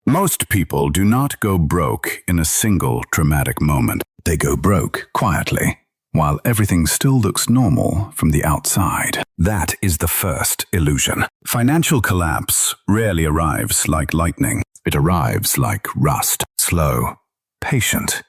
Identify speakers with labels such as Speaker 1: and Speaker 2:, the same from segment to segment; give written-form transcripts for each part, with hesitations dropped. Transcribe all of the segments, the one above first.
Speaker 1: Most people do not go broke in a single dramatic moment. They go broke quietly, while everything still looks normal from the outside. That is the first illusion. Financial collapse rarely arrives like lightning. It arrives like rust, slow, patient,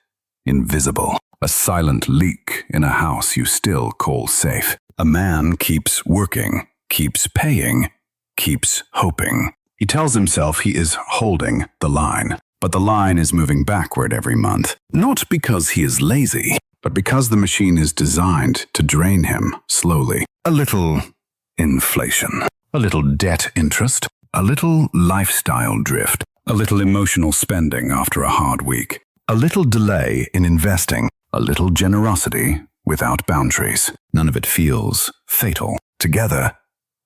Speaker 1: invisible. A silent leak in a house you still call safe. A man keeps working, keeps paying, keeps hoping. He tells himself he is holding the line, but the line is moving backward every month. Not because he is lazy, but because the machine is designed to drain him slowly. A little inflation, a little debt interest, a little lifestyle drift, a little emotional spending after a hard week, a little delay in investing, a little generosity without boundaries. None of it feels fatal. Together,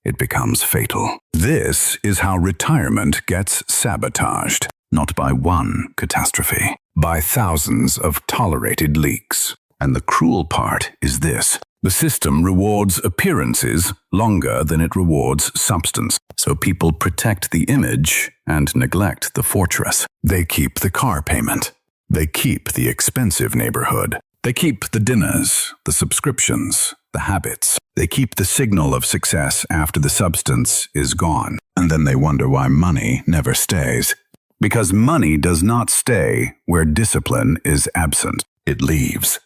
Speaker 1: it becomes fatal. This is how retirement gets sabotaged, not by one catastrophe, by thousands of tolerated leaks. And the cruel part is this. The system rewards appearances longer than it rewards substance. So people protect the image and neglect the fortress. They keep the car payment. They keep the expensive neighborhood. They keep the dinners, the subscriptions, the habits. They keep the signal of success after the substance is gone. And then they wonder why money never stays. Because money does not stay where discipline is absent. It leaves.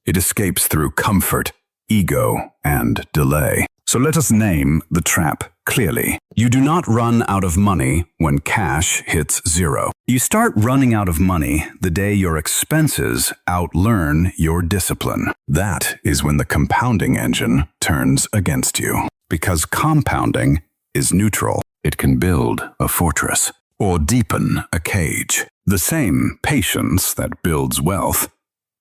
Speaker 1: It escapes through comfort, ego, and delay. So let us name the trap clearly. You do not run out of money when cash hits zero. You start running out of money the day your expenses outlearn your discipline. That is when the compounding engine turns against you. Because compounding is neutral. It can build a fortress or deepen a cage. The same patience that builds wealth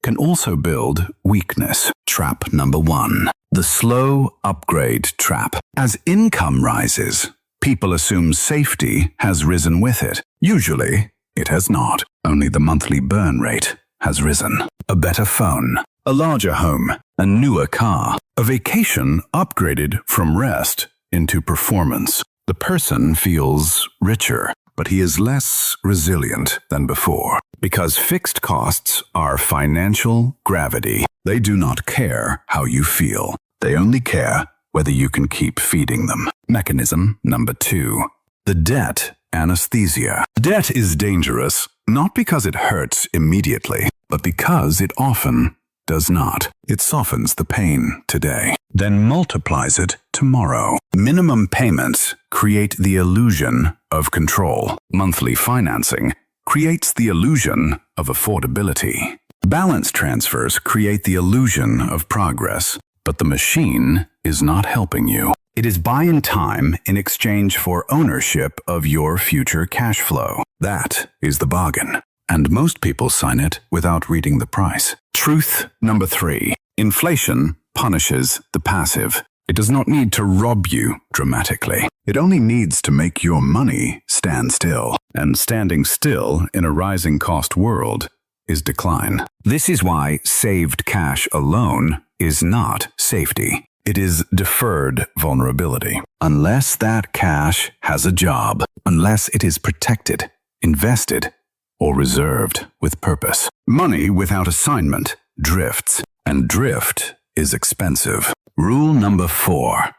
Speaker 1: can also build weakness. Trap number 1. The slow upgrade trap. As income rises, people assume safety has risen with it. Usually, it has not. Only the monthly burn rate has risen. A better phone, a larger home, a newer car, a vacation upgraded from rest into performance. The person feels richer, but he is less resilient than before. Because fixed costs are financial gravity. They do not care how you feel. They only care whether you can keep feeding them. Mechanism number 2. The debt anesthesia. Debt is dangerous, not because it hurts immediately, but because it often does not. It softens the pain today, then multiplies it tomorrow. Minimum payments create the illusion of control. Monthly financing creates the illusion of affordability. Balance transfers create the illusion of progress, but the machine is not helping you. It is buying time in exchange for ownership of your future cash flow. That is the bargain. And most people sign it without reading the price. Truth number 3. Inflation punishes the passive. It does not need to rob you dramatically. It only needs to make your money stand still. And standing still in a rising cost world is decline. This is why saved cash alone is not safety. It is deferred vulnerability. Unless that cash has a job, unless it is protected, invested, or reserved with purpose. Money without assignment drifts, and drift is expensive. Rule number 4.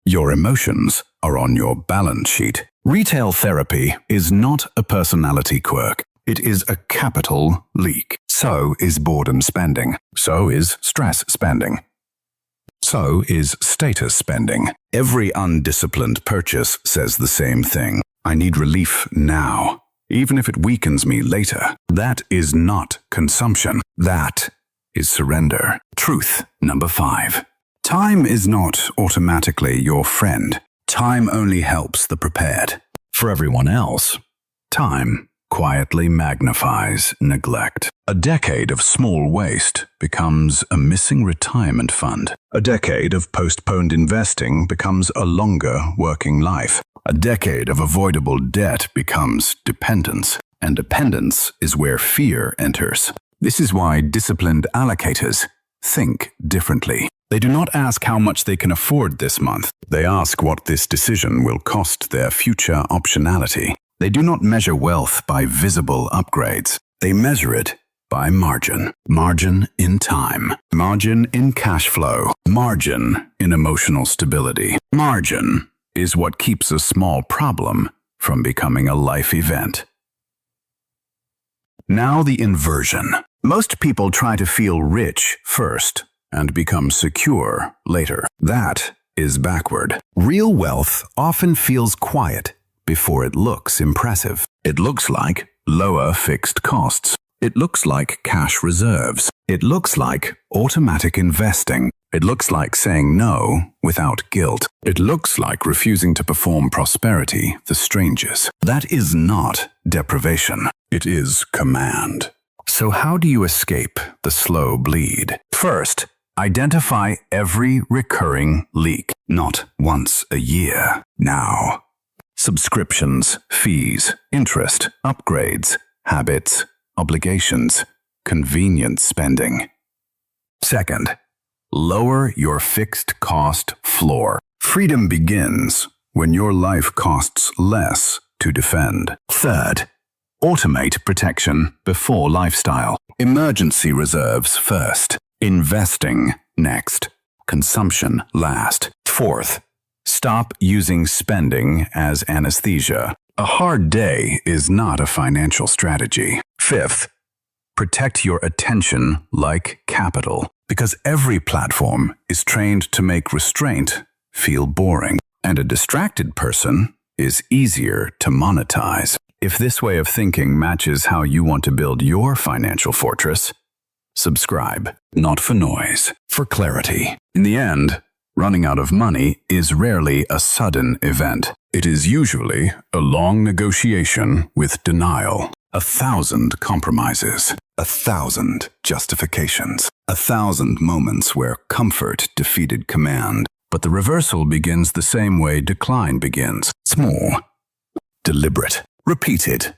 Speaker 1: Your emotions are on your balance sheet. Retail therapy is not a personality quirk. It is a capital leak. So is boredom spending. So is stress spending. So is status spending. Every undisciplined purchase says the same thing. I need relief now, even if it weakens me later. That is not consumption. That is surrender. Truth number 5. Time is not automatically your friend. Time only helps the prepared. For everyone else, time quietly magnifies neglect. A decade of small waste becomes a missing retirement fund. A decade of postponed investing becomes a longer working life. A decade of avoidable debt becomes dependence. And dependence is where fear enters. This is why disciplined allocators think differently. They do not ask how much they can afford this month. They ask what this decision will cost their future optionality. They do not measure wealth by visible upgrades. They measure it by margin. Margin in time. Margin in cash flow. Margin in emotional stability. Margin is what keeps a small problem from becoming a life event. Now the inversion. Most people try to feel rich first and become secure later. That is backward. Real wealth often feels quiet before it looks impressive. It looks like lower fixed costs. It looks like cash reserves. It looks like automatic investing. It looks like saying no without guilt. It looks like refusing to perform prosperity the strangers. That is not deprivation. It is command. So how do you escape the slow bleed? First, identify every recurring leak. Not once a year. Now. Subscriptions, fees, interest, upgrades, habits, obligations, convenience spending. Second, lower your fixed cost floor. Freedom begins when your life costs less to defend. Third, automate protection before lifestyle. Emergency reserves first. Investing next. Consumption last. Fourth, stop using spending as anesthesia. A hard day is not a financial strategy. Fifth, protect your attention like capital, because every platform is trained to make restraint feel boring, and a distracted person is easier to monetize. If this way of thinking matches how you want to build your financial fortress, subscribe. Not for noise, for clarity. In the end, running out of money is rarely a sudden event. It is usually a long negotiation with denial. 1,000 compromises. 1,000 justifications. 1,000 moments where comfort defeated command. But the reversal begins the same way decline begins. Small, deliberate, repeated.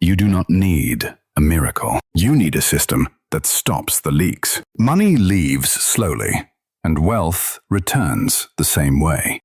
Speaker 1: You do not need a miracle. You need a system that stops the leaks. Money leaves slowly, and wealth returns the same way.